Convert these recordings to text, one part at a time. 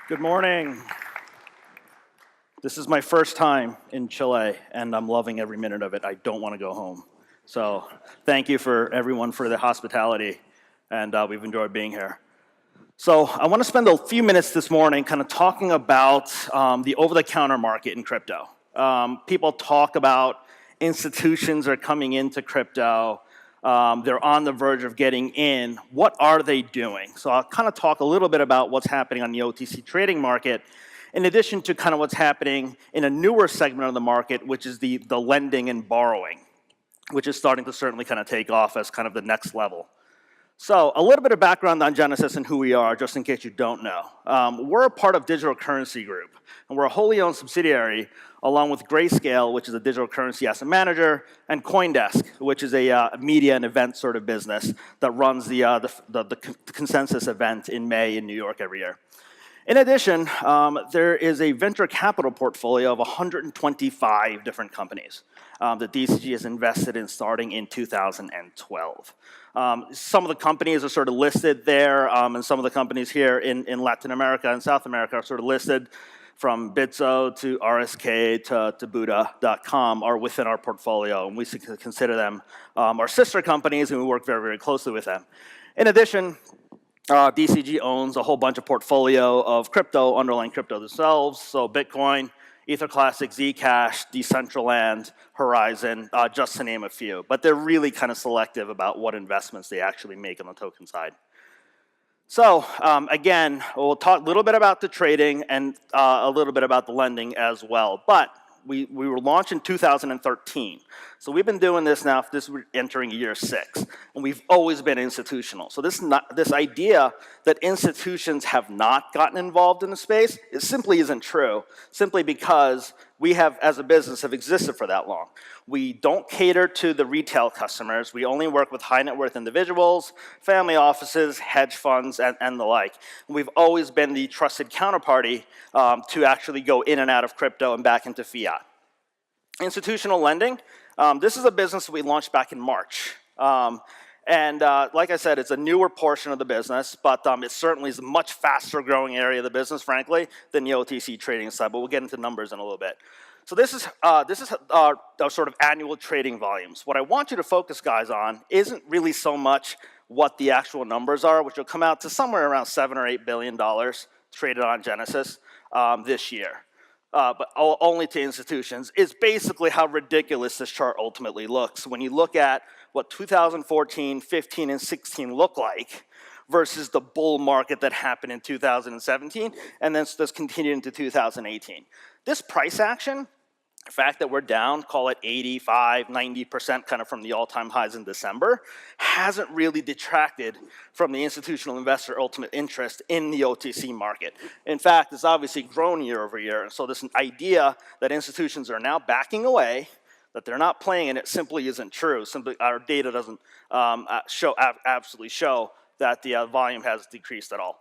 Good morning. This is my first time in Chile, and I'm loving every minute of it. I don't want to go home. So thank you for everyone for the hospitality, and we've enjoyed being here. So I want to spend a few minutes this morning kind of talking about the over-the-counter market in crypto. People talk about institutions are coming into crypto. They're on the verge of getting in. What are they doing? So I'll kind of talk a little bit about what's happening on the OTC trading market, in addition to kind of what's happening in a newer segment of the market, which is the lending and borrowing, which is starting to certainly kind of take off as kind of the next level. So a little bit of background on Genesis and who we are, just in case you don't know. We're a part of Digital Currency Group, and we're a wholly owned subsidiary along with Grayscale, which is a digital currency asset manager, and CoinDesk, which is a media and event sort of business that runs the consensus event in May in New York every year. In addition, there is a venture capital portfolio of 125 different companies that DCG has invested in starting in 2012. Some of the companies are sort of listed there, and some of the companies here in Latin America and South America are sort of listed, from Bitso to RSK to Buddha.com are within our portfolio, and we consider them our sister companies, and we work very, very closely with them. In addition, DCG owns a whole bunch of portfolio of crypto, underlying crypto themselves, so Bitcoin, Ether Classic, Zcash, Decentraland, Horizon, just to name a few. But they're really kind of selective about what investments they actually make on the token side. So again, we'll talk a little bit about the trading and a little bit about the lending as well. But we were launched in 2013. So we've been doing this now, we're entering year 6. And we've always been institutional. So this idea that institutions have not gotten involved in the space, it simply isn't true, simply because we have, as a business, have existed for that long. We don't cater to the retail customers. We only work with high net worth individuals, family offices, hedge funds, and the like. And we've always been the trusted counterparty to actually go in and out of crypto and back into fiat. Institutional lending, this is a business that we launched back in March. Like I said, it's a newer portion of the business, but it certainly is a much faster growing area of the business, frankly, than the OTC trading side, but we'll get into numbers in a little bit. So this is our sort of annual trading volumes. What I want you to focus, guys, on isn't really so much what the actual numbers are, which will come out to somewhere around $7 or $8 billion traded on Genesis this year. But only to institutions, is basically how ridiculous this chart ultimately looks. When you look at what 2014, 15, and 16 look like versus the bull market that happened in 2017, and then this continued into 2018. This price action, the fact that we're down, call it 85, 90% kind of from the all-time highs in December, hasn't really detracted from the institutional investor ultimate interest in the OTC market. In fact, it's obviously grown year over year, and so this idea that institutions are now backing away, that they're not playing in it, simply isn't true. Simply, our data doesn't absolutely show that the volume has decreased at all.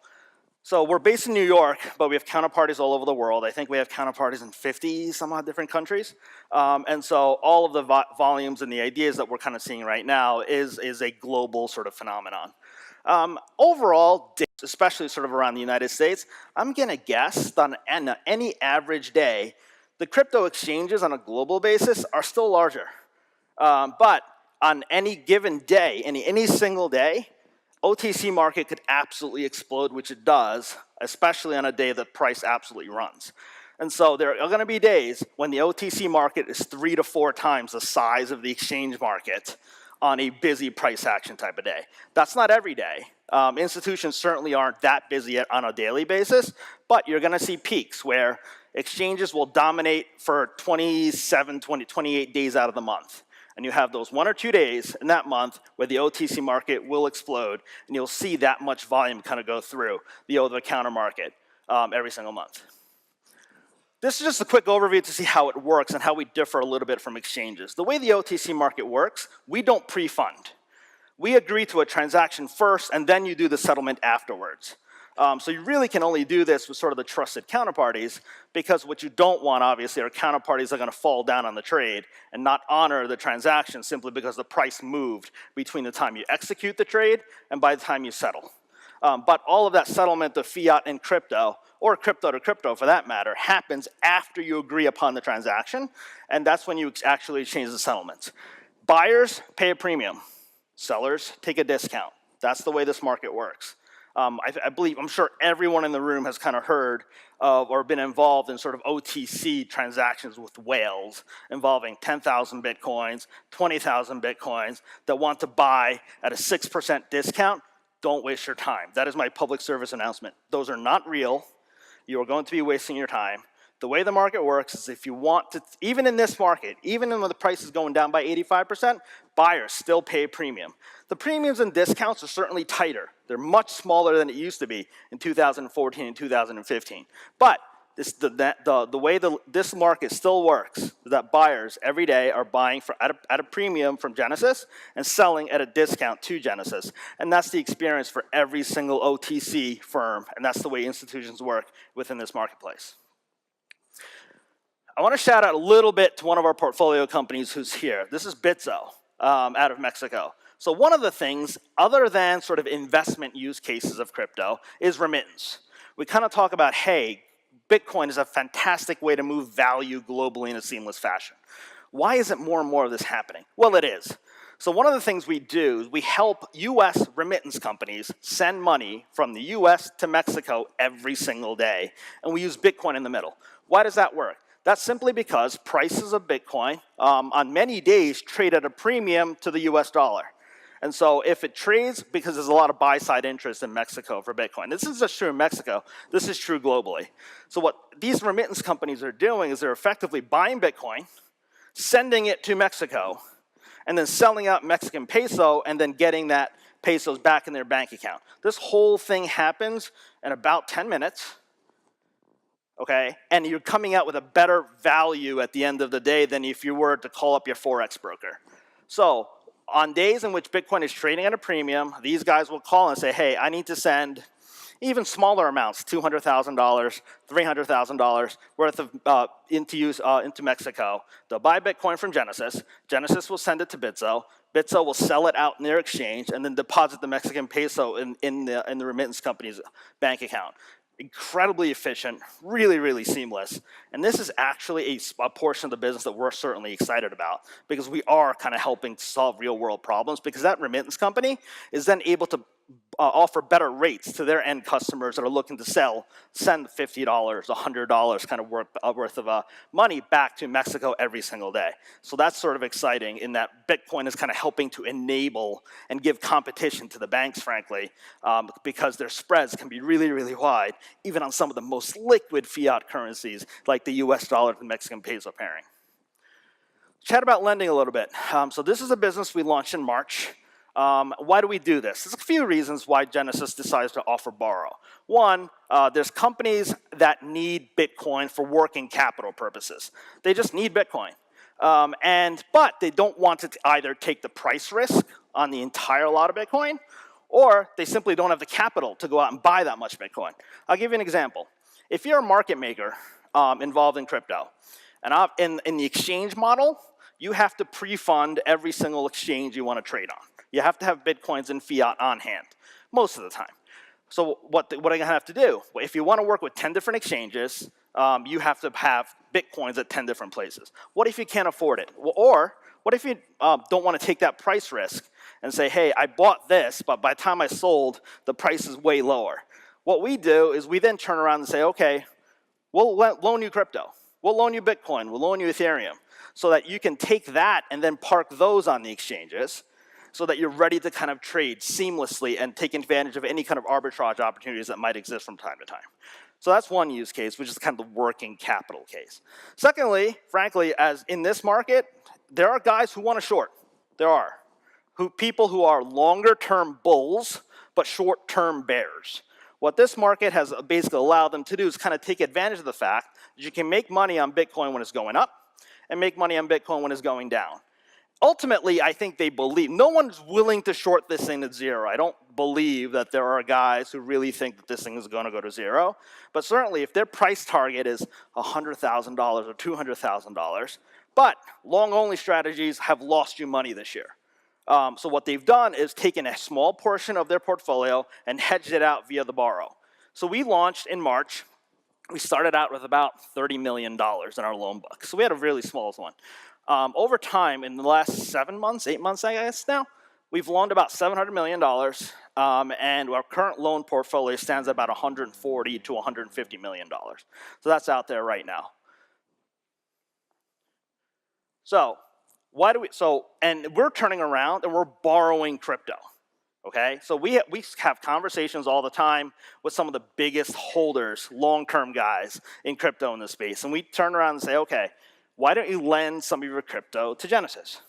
So we're based in New York, but we have counterparties all over the world. I think we have counterparties in 50 some odd different countries. And so all of the volumes and the ideas that we're kind of seeing right now is a global sort of phenomenon. Overall, especially sort of around the United States, I'm going to guess that on any average day, the crypto exchanges on a global basis are still larger. But on any given day, any single day, OTC market could absolutely explode, which it does, especially on a day that price absolutely runs. And so there are going to be days when the OTC market is 3 to 4 times the size of the exchange market on a busy price action type of day. That's not every day. Institutions certainly aren't that busy on a daily basis, but you're going to see peaks where exchanges will dominate for 27, 28 days out of the month. And you have those 1 or 2 days in that month where the OTC market will explode, and you'll see that much volume kind of go through the over-the-counter market every single month. This is just a quick overview to see how it works and how we differ a little bit from exchanges. The way the OTC market works, we don't pre-fund. We agree to a transaction first, and then you do the settlement afterwards. So you really can only do this with sort of the trusted counterparties, because what you don't want, obviously, are counterparties that are going to fall down on the trade and not honor the transaction simply because the price moved between the time you execute the trade and by the time you settle. But all of that settlement of fiat and crypto, or crypto to crypto for that matter, happens after you agree upon the transaction, and that's when you actually exchange the settlements. Buyers pay a premium. Sellers take a discount. That's the way this market works. I'm sure everyone in the room has kind of heard of or been involved in sort of OTC transactions with whales involving 10,000 Bitcoins, 20,000 Bitcoins that want to buy at a 6% discount. Don't waste your time. That is my public service announcement. Those are not real. You are going to be wasting your time. The way the market works is if you want to, even in this market, even when the price is going down by 85%, buyers still pay a premium. The premiums and discounts are certainly tighter. They're much smaller than it used to be in 2014 and 2015. But the way this market still works is that buyers every day are buying at a premium from Genesis and selling at a discount to Genesis. And that's the experience for every single OTC firm, and that's the way institutions work within this marketplace. I want to shout out a little bit to one of our portfolio companies who's here. This is Bitso out of Mexico. So one of the things, other than sort of investment use cases of crypto, is remittance. We kind of talk about, hey, Bitcoin is a fantastic way to move value globally in a seamless fashion. Why isn't more and more of this happening? Well, it is. So one of the things we do is we help US remittance companies send money from the US to Mexico every single day, and we use Bitcoin in the middle. Why does that work? That's simply because prices of Bitcoin on many days trade at a premium to the US dollar. And so if it trades, because there's a lot of buy-side interest in Mexico for Bitcoin. This is just true in Mexico. This is true globally. So what these remittance companies are doing is they're effectively buying Bitcoin, sending it to Mexico, and then selling out Mexican peso and then getting that pesos back in their bank account. This whole thing happens in about 10 minutes. Okay, and you're coming out with a better value at the end of the day than if you were to call up your Forex broker. So on days in which Bitcoin is trading at a premium, these guys will call and say, hey, I need to send even smaller amounts, $200,000, $300,000 worth of into Mexico. They'll buy Bitcoin from Genesis. Genesis will send it to Bitso. Bitso will sell it out in their exchange and then deposit the Mexican peso in the remittance company's bank account. Incredibly efficient, really, really seamless. And this is actually a portion of the business that we're certainly excited about because we are kind of helping to solve real world problems because that remittance company is then able to offer better rates to their end customers that are looking to send $50, $100 kind of worth of money back to Mexico every single day. So that's sort of exciting in that Bitcoin is kind of helping to enable and give competition to the banks, frankly, because their spreads can be really, really wide, even on some of the most liquid fiat currencies like the US dollar to the Mexican peso pairing. Chat about lending a little bit. So this is a business we launched in March. Why do we do this? There's a few reasons why Genesis decides to offer borrow. One, there's companies that need Bitcoin for working capital purposes. They just need Bitcoin. But they don't want to either take the price risk on the entire lot of Bitcoin, or they simply don't have the capital to go out and buy that much Bitcoin. I'll give you an example. If you're a market maker involved in crypto, and in the exchange model, you have to pre-fund every single exchange you want to trade on. You have to have Bitcoins and fiat on hand, most of the time. So what are you going to have to do? Well, if you want to work with 10 different exchanges, you have to have Bitcoins at 10 different places. What if you can't afford it? Well, or what if you don't want to take that price risk and say, hey, I bought this, but by the time I sold, the price is way lower. What we do is we then turn around and say, okay, we'll loan you crypto. We'll loan you Bitcoin. We'll loan you Ethereum so that you can take that and then park those on the exchanges so that you're ready to kind of trade seamlessly and take advantage of any kind of arbitrage opportunities that might exist from time to time. So that's one use case, which is kind of the working capital case. Secondly, frankly, as in this market, there are guys who want to short. There are. People who are longer-term bulls, but short-term bears. What this market has basically allowed them to do is kind of take advantage of the fact that you can make money on Bitcoin when it's going up and make money on Bitcoin when it's going down. Ultimately, I think they believe, no one's willing to short this thing at zero. I don't believe that there are guys who really think that this thing is going to go to zero. But certainly, if their price target is $100,000 or $200,000, but long-only strategies have lost you money this year. So what they've done is taken a small portion of their portfolio and hedged it out via the borrow. So we launched in March. We started out with about $30 million in our loan book. So we had a really small one. Over time, in the last 7 months, 8 months, I guess now, we've loaned about $700 million, and our current loan portfolio stands at about $140 to $150 million. So that's out there right now. So why do we? And we're turning around and we're borrowing crypto. Okay, so we have conversations all the time with some of the biggest holders, long-term guys in crypto in this space, and we turn around and say, okay, why don't you lend some of your crypto to Genesis?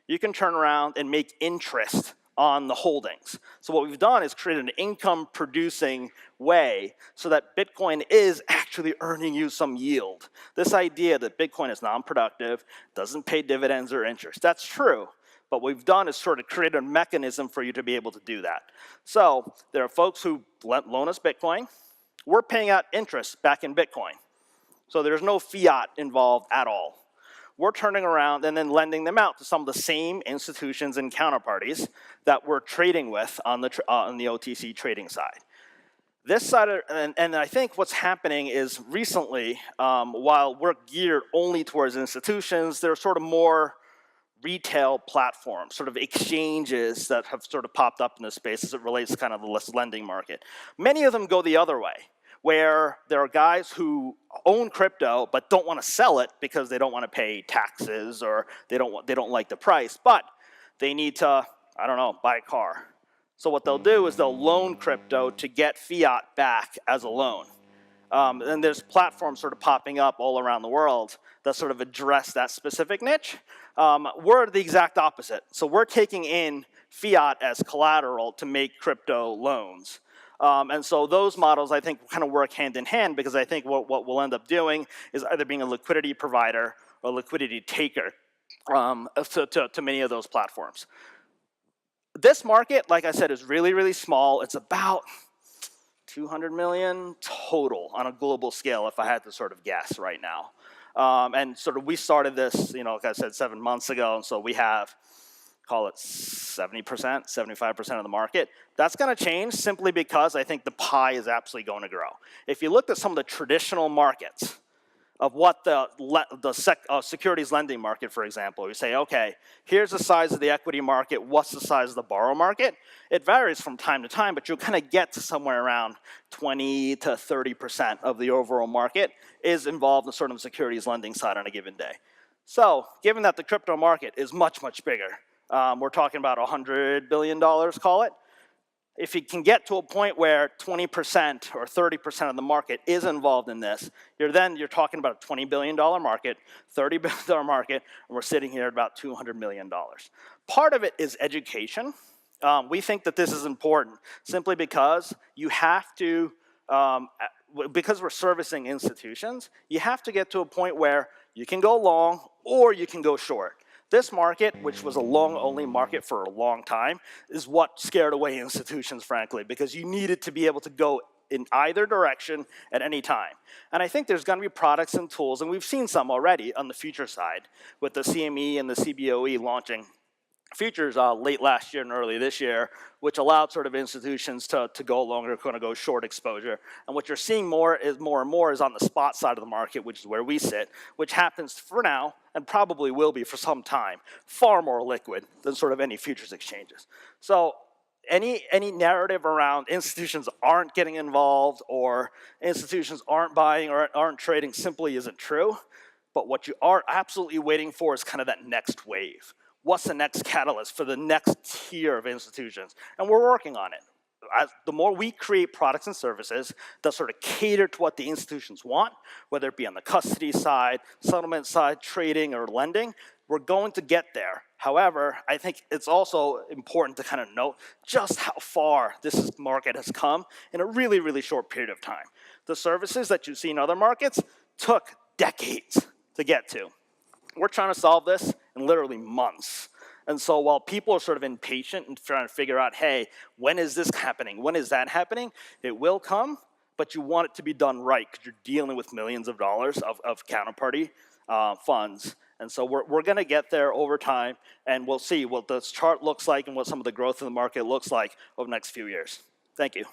You can turn around and make interest on the holdings. So what we've done is create an income-producing way so that Bitcoin is actually earning you some yield. This idea that Bitcoin is non-productive, doesn't pay dividends or interest, that's true. But what we've done is sort of create a mechanism for you to be able to do that. So there are folks who loan us Bitcoin. We're paying out interest back in Bitcoin. So there's no fiat involved at all. We're turning around and then lending them out to some of the same institutions and counterparties that we're trading with on the OTC trading side. This side, and I think what's happening is recently, while we're geared only towards institutions, there are sort of more retail platforms, sort of exchanges that have sort of popped up in this space as it relates to kind of the lending market. Many of them go the other way, where there are guys who own crypto but don't want to sell it because they don't want to pay taxes or they don't like the price, but they need to, I don't know, buy a car. So what they'll do is they'll loan crypto to get fiat back as a loan. And there's platforms sort of popping up all around the world that sort of address that specific niche. We're the exact opposite. So we're taking in fiat as collateral to make crypto loans. And so those models, I think, kind of work hand in hand because I think what we'll end up doing is either being a liquidity provider or a liquidity taker to many of those platforms. This market, like I said, is really, really small. It's about 200 million total on a global scale, if I had to sort of guess right now. And sort of we started this, like I said, 7 months ago, and so we have, call it 70%, 75% of the market. That's going to change simply because I think the pie is absolutely going to grow. If you looked at some of the traditional markets of what the securities lending market, for example, you say, okay, here's the size of the equity market, what's the size of the borrow market? It varies from time to time, but you'll kind of get to somewhere around 20 to 30% of the overall market is involved in sort of the securities lending side on a given day. So given that the crypto market is much, much bigger, we're talking about $100 billion, call it. If you can get to a point where 20% or 30% of the market is involved in this, you're talking about a $20 billion market, $30 billion market, and we're sitting here at about $200 million. Part of it is education. We think that this is important simply because you have to, because we're servicing institutions, you have to get to a point where you can go long or you can go short. This market, which was a long-only market for a long time, is what scared away institutions, frankly, because you needed to be able to go in either direction at any time. And I think there's going to be products and tools, and we've seen some already on the future side, with the CME and the CBOE launching futures late last year and early this year, which allowed sort of institutions to go longer, kind of go short exposure. And what you're seeing more and more is on the spot side of the market, which is where we sit, which happens for now, and probably will be for some time, far more liquid than sort of any futures exchanges. So any narrative around institutions aren't getting involved or institutions aren't buying or aren't trading simply isn't true. But what you are absolutely waiting for is kind of that next wave. What's the next catalyst for the next tier of institutions? And we're working on it. The more we create products and services that sort of cater to what the institutions want, whether it be on the custody side, settlement side, trading, or lending, we're going to get there. However, I think it's also important to kind of note just how far this market has come in a really, really short period of time. The services that you see in other markets took decades to get to. We're trying to solve this in literally months. And so while people are sort of impatient and trying to figure out, hey, when is this happening? When is that happening? It will come, but you want it to be done right because you're dealing with millions of dollars of counterparty funds. And so we're going to get there over time, and we'll see what this chart looks like and what some of the growth in the market looks like over the next few years. Thank you.